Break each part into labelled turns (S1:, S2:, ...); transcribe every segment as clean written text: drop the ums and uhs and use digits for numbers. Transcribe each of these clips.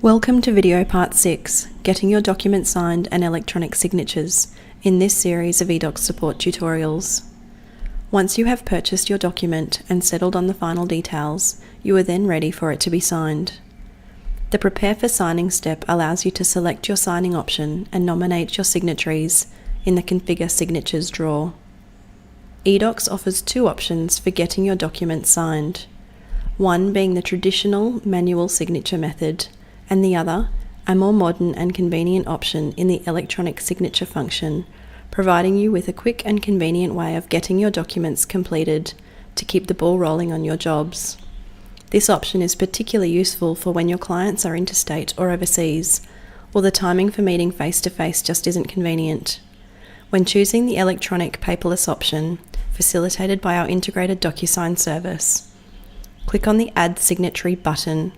S1: Welcome to video part 6, Getting Your Documents Signed and Electronic Signatures, in this series of eDocs support tutorials. Once you have purchased your document and settled on the final details, you are then ready for it to be signed. The Prepare for Signing step allows you to select your signing option and nominate your signatories in the Configure Signatures drawer. eDocs offers two options for getting your documents signed, one being the traditional manual signature method, and the other, a more modern and convenient option in the electronic signature function, providing you with a quick and convenient way of getting your documents completed to keep the ball rolling on your jobs. This option is particularly useful for when your clients are interstate or overseas, or the timing for meeting face-to-face just isn't convenient. When choosing the electronic paperless option, facilitated by our integrated DocuSign service, click on the Add Signatory button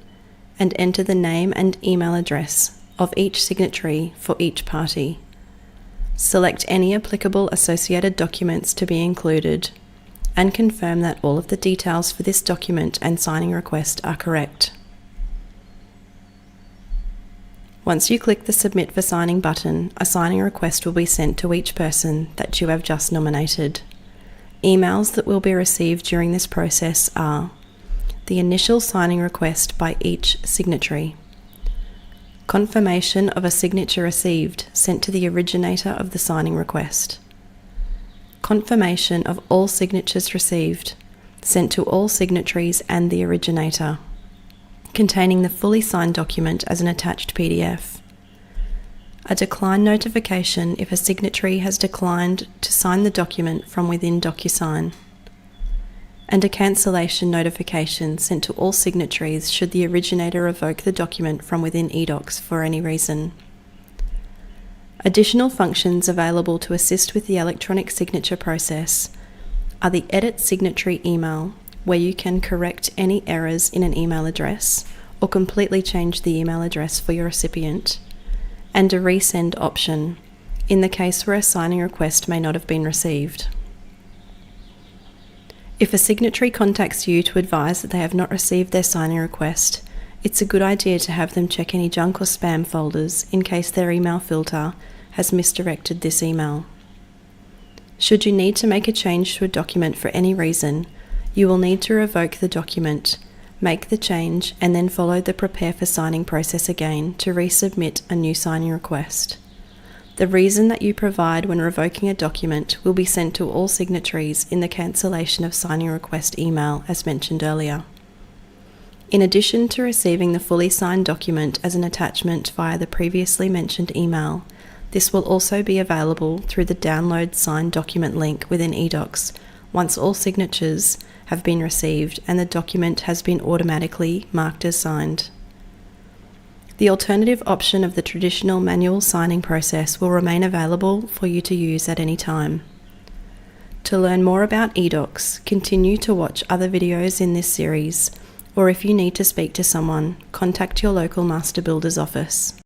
S1: and enter the name and email address of each signatory for each party. Select any applicable associated documents to be included and confirm that all of the details for this document and signing request are correct. Once you click the Submit for Signing button, a signing request will be sent to each person that you have just nominated. Emails that will be received during this process are the initial signing request by each signatory, confirmation of a signature received sent to the originator of the signing request, confirmation of all signatures received sent to all signatories and the originator, containing the fully signed document as an attached PDF, a decline notification if a signatory has declined to sign the document from within DocuSign, and a cancellation notification sent to all signatories should the originator revoke the document from within eDocs for any reason. Additional functions available to assist with the electronic signature process are the Edit Signatory email, where you can correct any errors in an email address or completely change the email address for your recipient, and a Resend option in the case where a signing request may not have been received. If a signatory contacts you to advise that they have not received their signing request, it's a good idea to have them check any junk or spam folders in case their email filter has misdirected this email. Should you need to make a change to a document for any reason, you will need to revoke the document, make the change, and then follow the Prepare for Signing process again to resubmit a new signing request. The reason that you provide when revoking a document will be sent to all signatories in the cancellation of signing request email as mentioned earlier. In addition to receiving the fully signed document as an attachment via the previously mentioned email, this will also be available through the Download Signed Document link within eDocs once all signatures have been received and the document has been automatically marked as signed. The alternative option of the traditional manual signing process will remain available for you to use at any time. To learn more about eDocs, continue to watch other videos in this series, or if you need to speak to someone, contact your local Master Builder's office.